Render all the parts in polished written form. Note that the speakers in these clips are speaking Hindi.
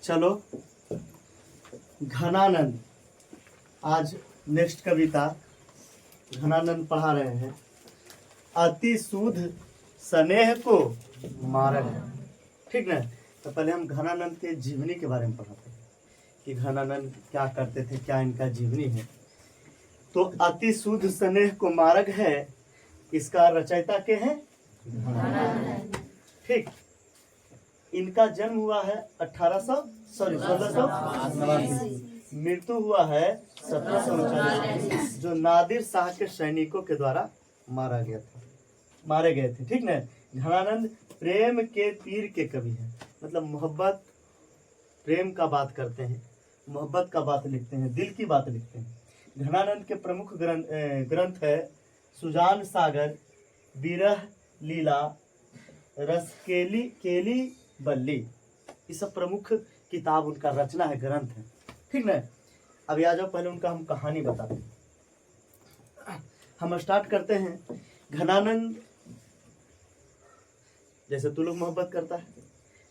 चलो घनानंद, आज नेक्स्ट कविता घनानंद पढ़ा रहे हैं। अति शुद्ध स्नेह को मारक है, ठीक ना। तो पहले हम घनानंद के जीवनी के बारे में पढ़ाते हैं कि घनानंद क्या करते थे, क्या इनका जीवनी है। तो अति शुद्ध स्नेह को मारक है, इसका रचयिता के हैं घनानंद, ठीक। इनका जन्म हुआ है 1689, मृत्यु हुआ है 1739, जो नादिर शाह के सैनिकों के द्वारा मारे गए थे, ठीक ना। घनानंद प्रेम के तीर के कवि हैं, मतलब मोहब्बत प्रेम का बात करते हैं, मोहब्बत का बात लिखते हैं, दिल की बात लिखते हैं। घनानंद के प्रमुख ग्रंथ है सुजान सागर, विरह लीला, रसकेली केली बल्ली। ये सब प्रमुख किताब उनका रचना है, ग्रंथ है, ठीक ना। अभी आ जाओ, पहले उनका हम कहानी बताते हैं। हम स्टार्ट करते हैं। घनानंद, जैसे तू लोग मोहब्बत करता है,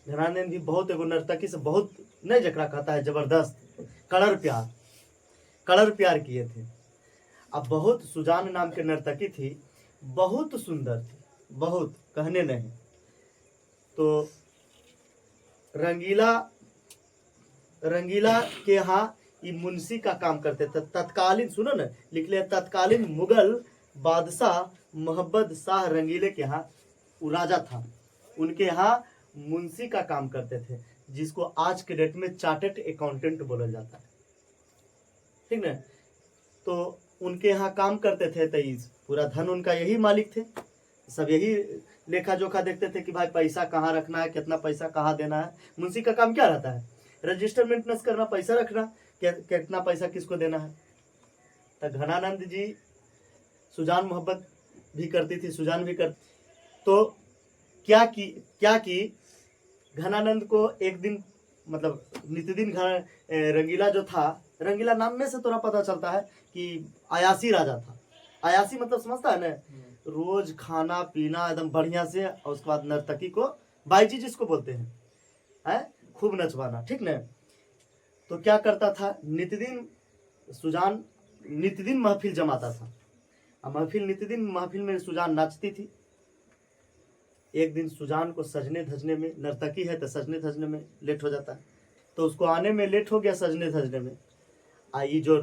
घनानंद भी बहुत एगो नर्तकी से बहुत नहीं जकरा कहता है, जबरदस्त कड़र प्यार किए थे। अब बहुत सुजान नाम के नर्तकी थी, बहुत सुंदर थी, बहुत कहने नहीं। तो रंगीला के यहाँ ये मुंशी का काम करते थे। तत्कालीन, सुनो ना, लिख लिया, तत्कालीन मुगल बादशाह मोहम्मद शाह रंगीले के यहाँ वो राजा था, उनके यहाँ मुंशी का काम करते थे, जिसको आज के डेट में चार्टेड अकाउंटेंट बोला जाता है, ठीक ना। तो उनके यहाँ काम करते थे, तो पूरा धन उनका यही मालिक थे, सब यही लेखा जोखा देखते थे कि भाई पैसा कहाँ रखना है, कितना पैसा कहाँ देना है। मुंशी का काम क्या रहता है? रजिस्टर मेंटेनेंस करना, पैसा रखना, कितना पैसा किसको देना है। तो घनानंद जी सुजान मोहब्बत भी करती थी, सुजान भी कर। तो क्या की घनानंद को एक दिन, मतलब नित्यदिन रंगीला जो था, रंगीला नाम में से थोड़ा पता चलता है कि अयासी राजा था। अयासी मतलब समझता है ना, रोज खाना पीना एकदम बढ़िया से, और उसके बाद नर्तकी को बाईजी जिसको बोलते हैं, खूब नचवाना, ठीक ना। तो क्या करता था, सुजान नित्यदिन महफिल जमाता था, नित्यदिन महफिल में सुजान नाचती थी। एक दिन सुजान को सजने धजने में, नर्तकी है तो सजने धजने में लेट हो जाता है, तो उसको आने में लेट हो गया, सजने धजने में। आई जो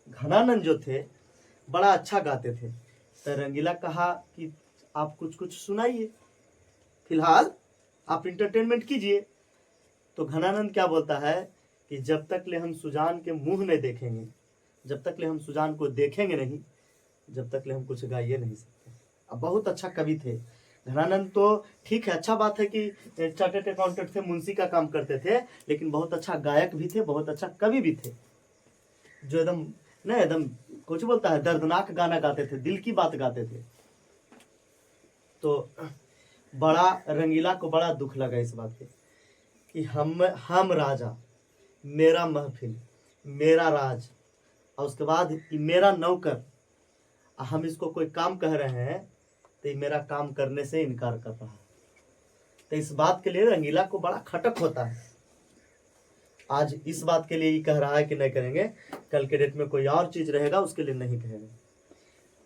घनानंद जो थे बड़ा अच्छा गाते थे, तो रंगीला कहा कि आप कुछ सुनाइए, फिलहाल आप इंटरटेनमेंट कीजिए। तो घनानंद क्या बोलता है कि जब तक ले हम सुजान के मुंह नहीं देखेंगे, जब तक ले हम सुजान को देखेंगे नहीं, जब तक ले हम कुछ गाइए नहीं सकते। अब बहुत अच्छा कवि थे घनानंद। तो ठीक है, अच्छा बात है कि चार्टेड अकाउंटेंट थे, मुंशी का काम करते थे, लेकिन बहुत अच्छा गायक भी थे, बहुत अच्छा कवि भी थे, जो एकदम कुछ बोलता है, दर्दनाक गाना गाते थे, दिल की बात गाते थे। तो बड़ा रंगीला को बड़ा दुख लगा इस बात पे कि हम राजा, मेरा महफिल, मेरा राज, और उसके बाद मेरा नौकर, हम इसको कोई काम कह रहे हैं तो ये मेरा काम करने से इनकार कर रहा है। तो इस बात के लिए रंगीला को बड़ा खटक होता है। आज इस बात के लिए ही कह रहा है कि नहीं करेंगे, कल के डेट में कोई और चीज रहेगा उसके लिए नहीं कहेंगे।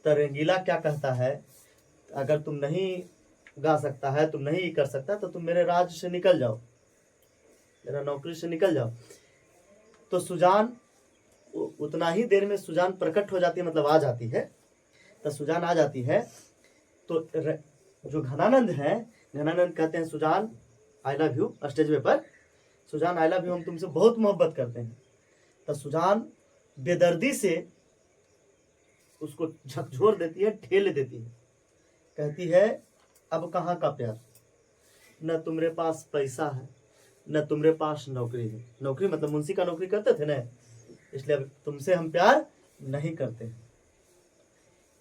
तो रंगीला क्या कहता है, अगर तुम नहीं गा सकता है, तुम नहीं कर सकता, तो तुम मेरे राज से निकल जाओ, मेरा नौकरी से निकल जाओ। तो सुजान उतना ही देर में सुजान प्रकट हो जाती है, मतलब आ जाती है। तो सुजान आ जाती है, तो जो घनानंद है, घनानंद कहते हैं Sujan I love you, stage पर सुजान आई लव यू, हम तुमसे बहुत मोहब्बत करते हैं। तो सुजान बेदर्दी से उसको झकझोर देती है, ठेल देती है, कहती है अब कहाँ का प्यार, न तुम्हारे पास पैसा है, न तुम्हारे पास नौकरी है। नौकरी मतलब मुंशी का नौकरी करते थे ना, इसलिए अब तुमसे हम प्यार नहीं करते हैं।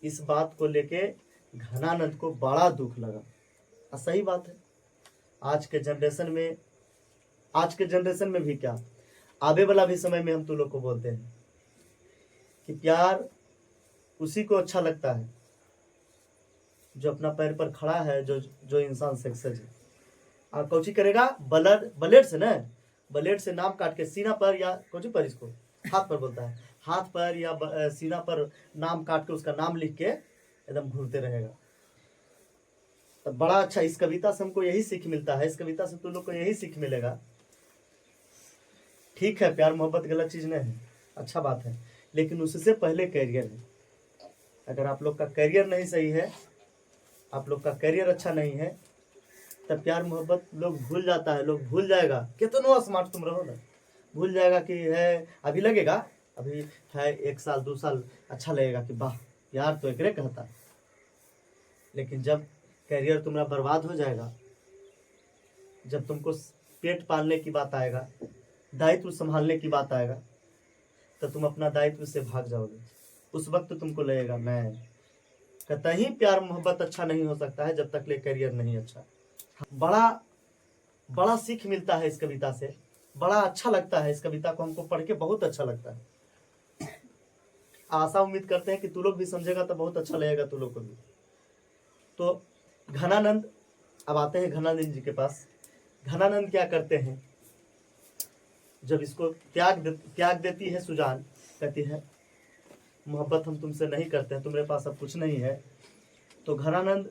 इस बात को लेके घनानंद को बड़ा दुख लगा। और सही बात है, आज के जनरेशन में भी क्या, आने वाला भी समय में हम तो लोग को बोलते हैं कि प्यार उसी को अच्छा लगता है जो अपना पैर पर खड़ा है, जो इंसान सक्सेस है। और कौची करेगा, ब्लेड से ना ब्लेड से नाम काट के सीना पर या कौन पर, इसको हाथ पर बोलता है, हाथ पर या सीना पर नाम काट के उसका नाम लिख के एकदम घूरते रहेगा। तो बड़ा अच्छा, इस कविता से हमको यही सीख मिलता है, इस कविता से तुम लोग को यही सीख मिलेगा। ठीक है, प्यार मोहब्बत गलत चीज नहीं है, अच्छा बात है, लेकिन उससे पहले कैरियर है। अगर आप लोग का कैरियर नहीं सही है, आप लोग का कैरियर अच्छा नहीं है, तब प्यार मोहब्बत लोग भूल जाता है, लोग भूल जाएगा। कितना स्मार्ट तुम रहो ना, भूल जाएगा कि है, अभी लगेगा, अभी है 1 साल 2 साल अच्छा लगेगा कि वाह यार तो एकरे कहता, लेकिन जब कैरियर तुम्हारा बर्बाद हो जाएगा, जब तुमको पेट पालने की बात आएगा, दायित्व संभालने की बात आएगा, तो तुम अपना दायित्व से भाग जाओगे। उस वक्त तुमको लगेगा मैं कतई प्यार मोहब्बत अच्छा नहीं हो सकता है जब तक ले करियर नहीं अच्छा। बड़ा बड़ा सीख मिलता है इस कविता से, बड़ा अच्छा लगता है, इस कविता को हमको पढ़ के बहुत अच्छा लगता है। आशा उम्मीद करते हैं कि तू लोग भी समझेगा तो बहुत अच्छा लगेगा तू लोग को भी। तो घनानंद, अब आते हैं घनानंद जी के पास। घनानंद क्या करते हैं, जब इसको त्याग देती है सुजान, कहती है मोहब्बत हम तुमसे नहीं करते हैं, तुम्हारे पास अब कुछ नहीं है, तो घनानंद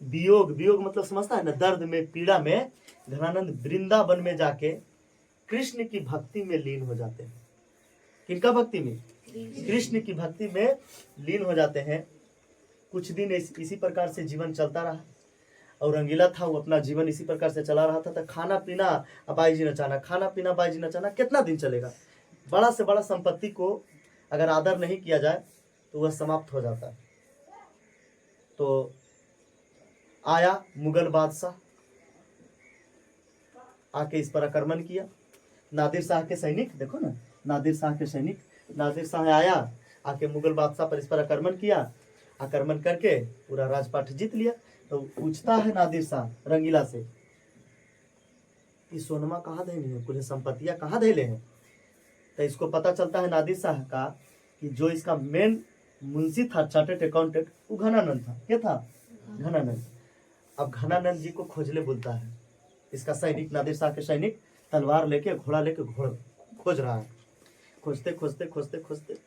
वियोग मतलब समझता है ना, दर्द में पीड़ा में घनानंद वृंदावन में जाके कृष्ण की भक्ति में लीन हो जाते हैं। किनका भक्ति में? कृष्ण की भक्ति में लीन हो जाते हैं। कुछ दिन इसी प्रकार से जीवन चलता रहा, और रंगीला था वो, अपना जीवन इसी प्रकार से चला रहा था। तो खाना पीना बाई जी नचाना, खाना पीना बाई जी नचाना, कितना दिन चलेगा? बड़ा से बड़ा संपत्ति को अगर आदर नहीं किया जाए तो वह समाप्त हो जाता है। तो आया मुगल बादशाह, आके इस पर आक्रमण किया। नादिर शाह के सैनिक, देखो ना, नादिर शाह के सैनिक, नादिर शाह आया, आके मुगल बादशाह पर इस पर आक्रमण किया। आक्रमण करके पूरा राजपाट जीत लिया। तो पूछता है नादिर शाह रंगीला से कि सोनमा कहाँ धैले हैं, कुछ संपत्तियां कहाँ धैले हैं? तो इसको पता चलता है नादिर शाह का कि जो इसका मेन मुंशी था, चार्टर्ड अकाउंटेंट, वो घनानंद था। क्या था? घनानंद। अब घनानंद जी को खोजले बोलता है इसका सैनिक, नादिर शाह के सैनिक तलवार लेके, घोड़ा लेके खोज रहा है। खोजते खोजते खोजते खोजते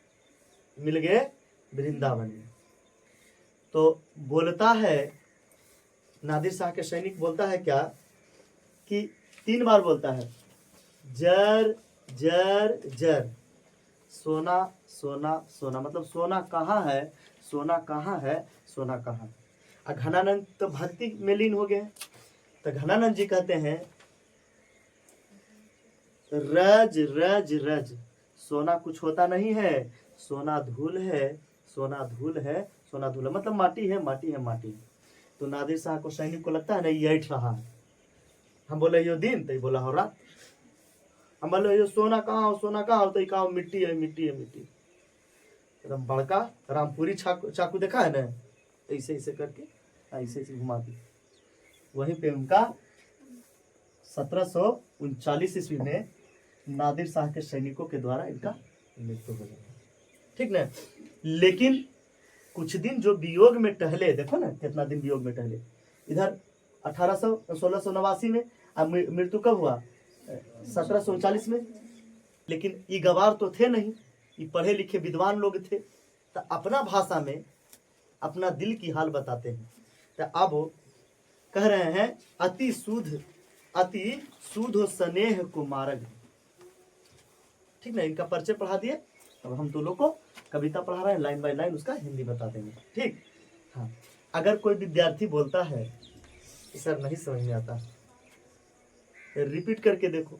मिल गए वृंदावन में। तो बोलता है नादिर शाह के सैनिक, बोलता है क्या कि 3 बार बोलता है, जर जर जर, सोना सोना सोना, मतलब सोना कहाँ है, सोना कहाँ है, सोना कहाँ है। घनानंद तो भक्ति में लीन हो गए। तो घनानंद जी कहते हैं रज रज रज, सोना कुछ होता नहीं है, सोना धूल है, सोना धूल है, सोना धूल है, मतलब माटी है, माटी है, माटी है। तो नादिर शाह को सैनिक को लगता है ना ये ऐठ रहा है। हम बोले यो दिन, तो ये बोला हो रात। हम बोले यो सोना कहाँ हो, सोना कहाँ हो, तो ये कहा मिट्टी है, मिट्टी है, मिट्टी। एकदम बड़का रामपुरी चाकू देखा है ना, ऐसे ऐसे करके ऐसे ऐसे घुमा दी। वहीं पे उनका 1739 ईस्वी में नादिर शाह के सैनिकों के द्वारा इनका मृत्यु हो गया। ठीक ना? लेकिन कुछ दिन जो वियोग में टहले, देखो ना कितना दिन वियोग में टहले। इधर 1689 में, मृत्यु कब हुआ? 1739 में। लेकिन ये गवार तो थे नहीं, ये पढ़े लिखे विद्वान लोग थे, तो अपना भाषा में अपना दिल की हाल बताते हैं। तो अब कह रहे हैं अति शुद्ध स्नेह को मार्ग। ठीक ना? इनका परिचय पढ़ा दिए। अब हम तो लोग को कविता पढ़ा रहे हैं, लाइन बाय लाइन उसका हिंदी बता देंगे। ठीक? हाँ, अगर कोई विद्यार्थी बोलता है सर नहीं समझ में आता, रिपीट करके देखो,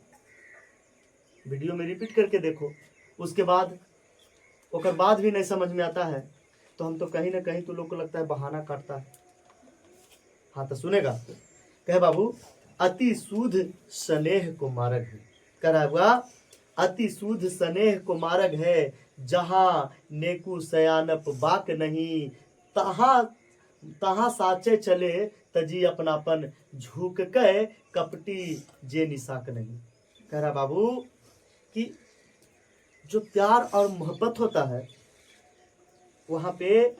वीडियो में रिपीट करके देखो, उसके बाद ओकर बाद भी नहीं समझ में आता है, तो हम तो कहीं ना कहीं तो लोग को लगता है बहाना काटता है। हाँ, तो सुनेगा, कहे बाबू अति शुद्ध स्नेह को मार्ग है, करा अति शुद्ध स्नेह को मार्ग है, जहाँ नेकु सयानप बाक नहीं, तहाँ साचे चले तजी अपनापन, झुक के कपटी जे निशाक नहीं। कह रहा बाबू कि जो प्यार और मोहब्बत होता है, वहाँ पे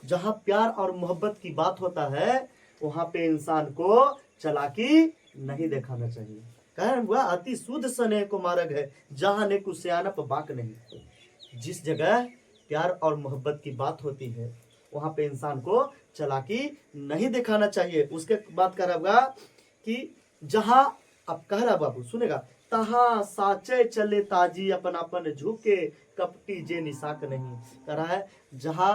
जहाँ प्यार और मोहब्बत की बात होता है, वहाँ पे इंसान को चालाकी नहीं दिखाना चाहिए। कह हुआ अति शुद्ध स्नेह को मार्ग है, जहां ने कुछ सियानप बाक नहीं। जिस जगह प्यार और मोहब्बत की बात होती है वहां पे इंसान को चालाकी नहीं दिखाना चाहिए। उसके बाद कह रहा होगा कि जहां, अब कह रहा बाबू सुनेगा, तहा साचे चले ताजी अपन अपन झुके कपटी जे निशाक नहीं। कह रहा है जहां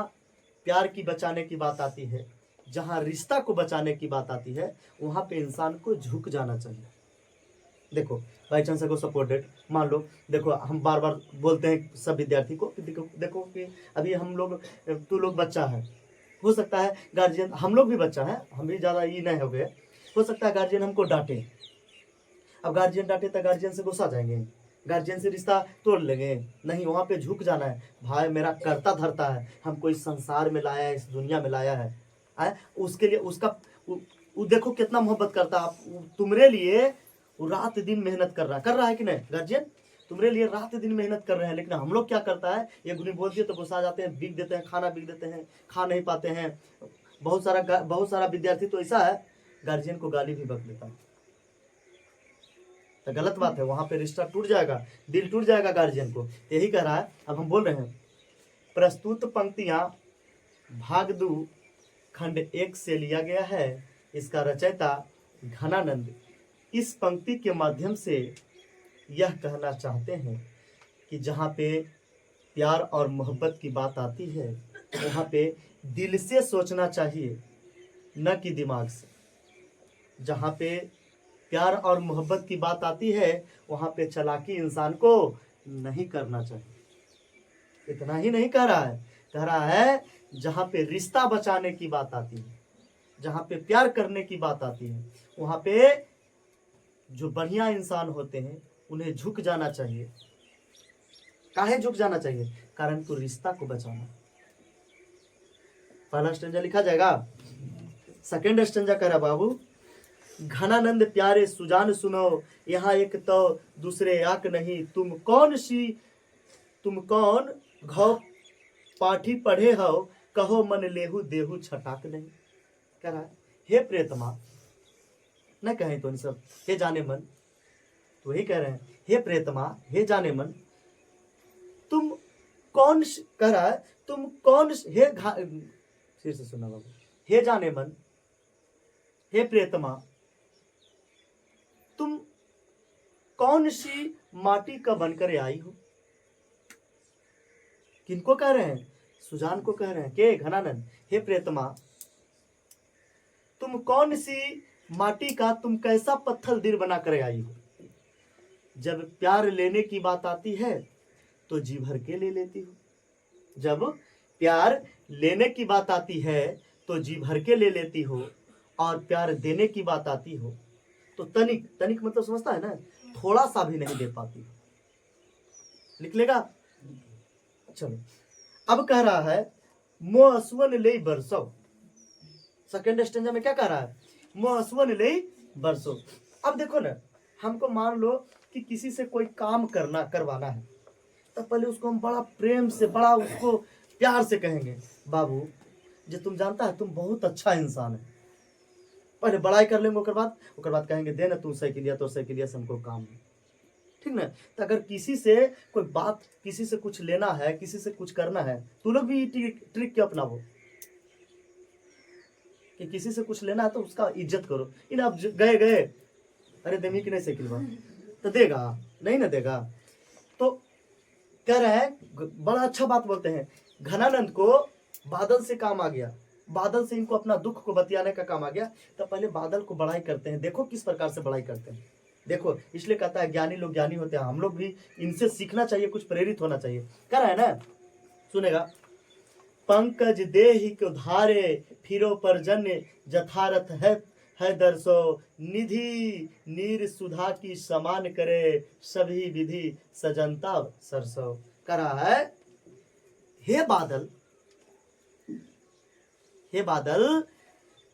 प्यार की बचाने की बात आती है, जहां रिश्ता को बचाने की बात आती है, वहां पे इंसान को झुक जाना चाहिए। देखो बाई चांस को सपोर्टेड मान लो, देखो हम बार बार बोलते हैं सब विद्यार्थी को कि देखो कि अभी हम लोग, तू लोग बच्चा है, हो सकता है गार्जियन, हम लोग भी बच्चा है, हम भी ज़्यादा ये नहीं हो गए, हो सकता है गार्जियन हमको डांटे। अब गार्जियन डांटे तो गार्जियन से गुस्सा जाएंगे, गार्जियन से रिश्ता तोड़ लेंगे, नहीं, वहाँ पे झुक जाना है। भाई मेरा करता धरता है, हमको इस संसार में लाया है, इस दुनिया में लाया है, उसके लिए उसका देखो कितना मोहब्बत करता है तुम्हारे लिए, वो रात दिन मेहनत कर रहा है कि नहीं गार्जियन, तुम्हारे लिए रात दिन मेहनत कर रहे हैं। लेकिन हम लोग क्या करता है, ये गुनी बोल दिए तो गुस्सा जाते हैं, बिक देते हैं, खाना बिक देते हैं, खा नहीं पाते हैं। बहुत सारा विद्यार्थी तो ऐसा है गार्जियन को गाली भी बक देता है, तो गलत बात है, वहां पे रिश्ता टूट जाएगा, दिल टूट जाएगा गार्जियन को। यही कह रहा है। अब हम बोल रहे हैं, प्रस्तुत पंक्तियां भाग 2 खंड 1 से लिया गया है। इसका रचयिता घनानंद इस पंक्ति के माध्यम से यह कहना चाहते हैं कि जहाँ पे प्यार और मोहब्बत की बात आती है वहाँ पे दिल से सोचना चाहिए, न कि दिमाग से। जहाँ पे प्यार और मोहब्बत की बात आती है वहाँ पे चालाकी इंसान को नहीं करना चाहिए। इतना ही नहीं कह रहा है, कह रहा है जहाँ पे रिश्ता बचाने की बात आती है, जहाँ पे प्यार करने की बात आती है, वहाँ पे जो बढ़िया इंसान होते हैं उन्हें झुक जाना चाहिए। काहे झुक जाना चाहिए? कारण तो रिश्ता को बचाना। पहला स्टेंजा लिखा जाएगा, सेकंड स्टेंजा कह रहा बाबू, घनानंद प्यारे सुजान सुनो, यहाँ एक तो दूसरे आक नहीं, तुम कौन घाव पाठी पढ़े हो, कहो मन लेहू देहू छटाक नहीं। कह रहा है हे प्रियतमा, न कहें तो सब हे जाने मन, तो ही कह रहे हैं हे प्रियतमा, हे जाने मन, तुम कौन, कह रहा है तुम कौन, हे फिर से सुना बाबू, हे जाने मन, हे प्रियतमा, तुम कौन सी माटी का बनकर आई हो। किनको कह रहे हैं? सुजान को कह रहे हैं। के? घनानंद। हे प्रियतमा, तुम कौन सी माटी का, तुम कैसा पत्थर दिल बना कर आई हो। जब प्यार लेने की बात आती है तो जी भर के ले लेती हो, जब प्यार लेने की बात आती है तो जी भर के ले लेती हो, और प्यार देने की बात आती हो तो तनिक मतलब समझता है ना, थोड़ा सा भी नहीं दे पाती। लिख लेगा। चलो अब कह रहा है मोअसवन ले बरसो। सेकेंड स्टेंजा में क्या कह रहा है? मोअसवन ले बरसो। अब देखो ना, हमको मान लो कि किसी से कोई काम करवाना है, तो पहले उसको हम बड़ा प्रेम से, बड़ा उसको प्यार से कहेंगे, बाबू जो तुम जानता है तुम बहुत अच्छा इंसान है। पहले बड़ाई कर लेंगे, ओकर बाद कहेंगे दे ना तू साइकिलिया, तो साइकिलिया से हमको काम है, ठीक ना। तो अगर किसी से कोई बात, किसी से कुछ लेना है, किसी से कुछ करना है, तू लोग भी ट्रिक क्या अपनाओ कि किसी से कुछ लेना है तो उसका इज्जत करो। इन अब गए अरे देमी की नहीं साइकिल तो देगा नहीं ना देगा। तो कह रहे हैं, बड़ा अच्छा बात बोलते हैं, घनानंद को बादल से काम आ गया, बादल से इनको अपना दुख को बतियाने का काम आ गया। तो पहले बादल को बड़ाई करते हैं, देखो किस प्रकार से बड़ाई करते हैं, देखो। इसलिए कहता है ज्ञानी लोग ज्ञानी होते हैं, हम लोग भी इनसे सीखना चाहिए, कुछ प्रेरित होना चाहिए। कह रहा है ना, सुनेगा, पंकज देहि को धारे फिरो पर जन्य जथारथ है दर्शो, निधि नीर सुधा की समान करे सभी विधि सजनता सरसो। कह रहा है हे बादल,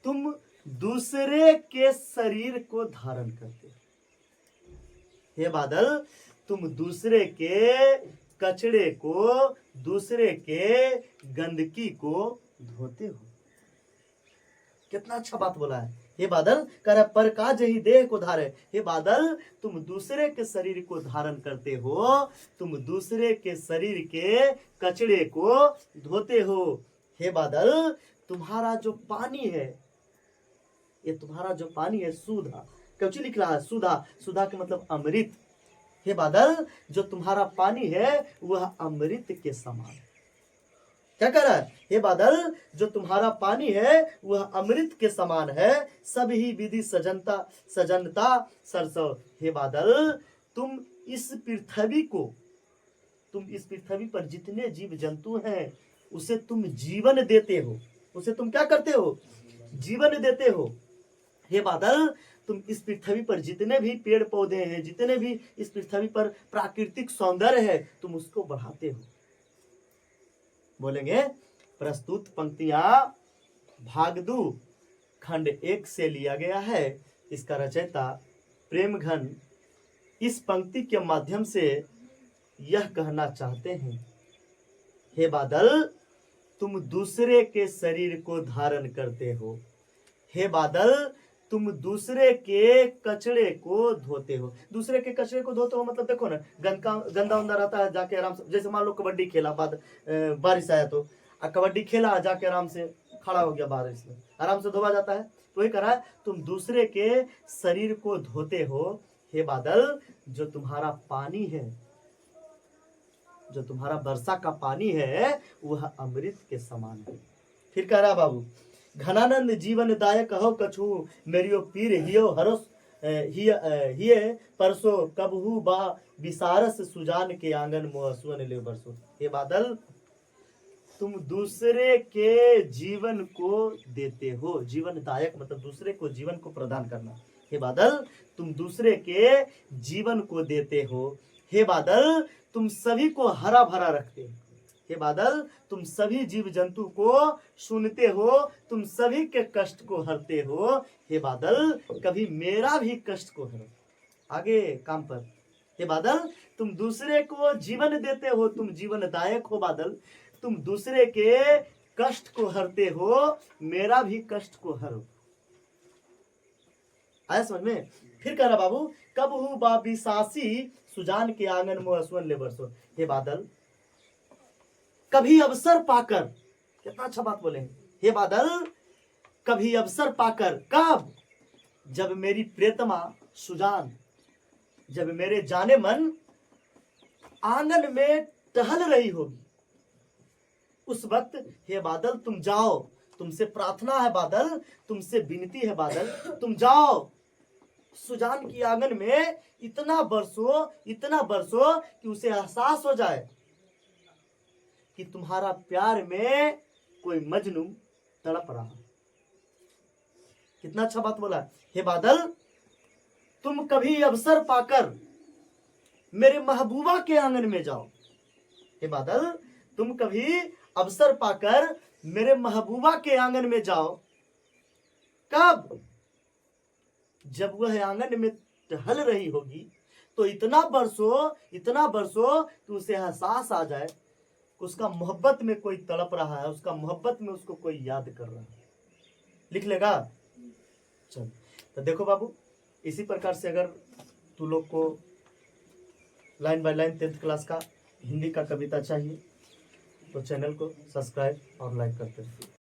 तुम दूसरे के शरीर को धारण करते हो। हे बादल, तुम दूसरे के कचड़े को, दूसरे के गंदगी को धोते हो। कितना अच्छा बात बोला है हे बादल कह रहा पर का जही देह को धारे, हे बादल तुम दूसरे के शरीर को धारण करते हो, तुम दूसरे के शरीर के कचड़े को धोते हो। हे बादल तुम्हारा जो पानी है, ये तुम्हारा जो पानी है सुधा, क्यों लिख रहा है सुधा, सुधा के मतलब अमृत। हे बादल जो तुम्हारा पानी है वह अमृत के समान है। क्या कह रहा है, हे बादल जो तुम्हारा पानी है वह अमृत के समान है, सब ही विधि सजनता सजनता सरसव। हे बादल तुम इस पृथ्वी को, तुम इस पृथ्वी पर जितने जीव जंतु हैं उसे तुम जीवन देते हो, उसे तुम क्या करते हो, जीवन देते हो। हे बादल तुम इस पृथ्वी पर जितने भी पेड़ पौधे हैं, जितने भी इस पृथ्वी पर प्राकृतिक सौंदर्य है, तुम उसको बढ़ाते हो। बोलेंगे प्रस्तुत पंक्तियां भाग 2 खंड 1 से लिया गया है। इसका रचयिता प्रेम घन इस पंक्ति के माध्यम से यह कहना चाहते हैं, हे बादल तुम दूसरे के शरीर को धारण करते हो, हे बादल तुम दूसरे के कचड़े को धोते हो। दूसरे के कचड़े को धोते हो मतलब देखो ना, गंदा उंदा रहता है, जाके आराम से, जैसे मान लो कबड्डी खेला, बाद बारिश आया तो कबड्डी खेला, जाके आराम से खड़ा हो गया, बारिश में आराम से धोवा जाता है। तो वही करा है, तुम दूसरे के शरीर को धोते हो। हे बादल जो तुम्हारा पानी है, जो तुम्हारा वर्षा का पानी है वह अमृत के समान है। फिर कह रहा बाबू घनानंद जीवन दायक हो कछु मेरियो पीर हियो हरस हिये परसो कबहू बा विसारस सुजान के आंगन मोहसुअन ले बरसो। हे बादल तुम दूसरे के जीवन को देते हो, जीवन दायक मतलब दूसरे को जीवन को प्रदान करना। हे बादल तुम दूसरे के जीवन को देते हो। हे बादल तुम सभी को हरा भरा रखते हो। हे बादल तुम सभी जीव जंतु को सुनते हो, तुम सभी के कष्ट को हरते हो। हे बादल कभी मेरा भी कष्ट को हरो। आगे काम पर, हे बादल तुम दूसरे को जीवन देते हो, तुम जीवन दायक हो। बादल तुम दूसरे के कष्ट को हरते हो, मेरा भी कष्ट को हरो। आया समझ में। फिर कह रहा बाबू कबहू बाबी सासी सुजान के आंगन मोहसुअन ले बरसो। हे बादल कभी अवसर पाकर, कितना अच्छा बात बोले, हे बादल कभी अवसर पाकर, कब, जब मेरी प्रियतमा सुजान, जब मेरे जाने मन आंगन में टहल रही होगी, उस वक्त हे बादल तुम जाओ, तुमसे प्रार्थना है बादल, तुमसे विनती है बादल, तुम जाओ सुजान की आंगन में इतना बरसो कि उसे एहसास हो जाए कि तुम्हारा प्यार में कोई मजनू तड़प रहा। कितना अच्छा बात बोला। हे बादल तुम कभी अवसर पाकर मेरे महबूबा के आंगन में जाओ। हे बादल तुम कभी अवसर पाकर मेरे महबूबा के आंगन में जाओ। कब, जब वह आंगन में टहल रही होगी, तो इतना बरसो कि उसे एहसास आ जाए, उसका मोहब्बत में कोई तड़प रहा है, उसका मोहब्बत में उसको कोई याद कर रहा है। लिख लेगा। चल तो देखो बाबू, इसी प्रकार से अगर तू लोग को line by line 10th class का हिंदी का कविता चाहिए तो चैनल को सब्सक्राइब और लाइक करते रहिए।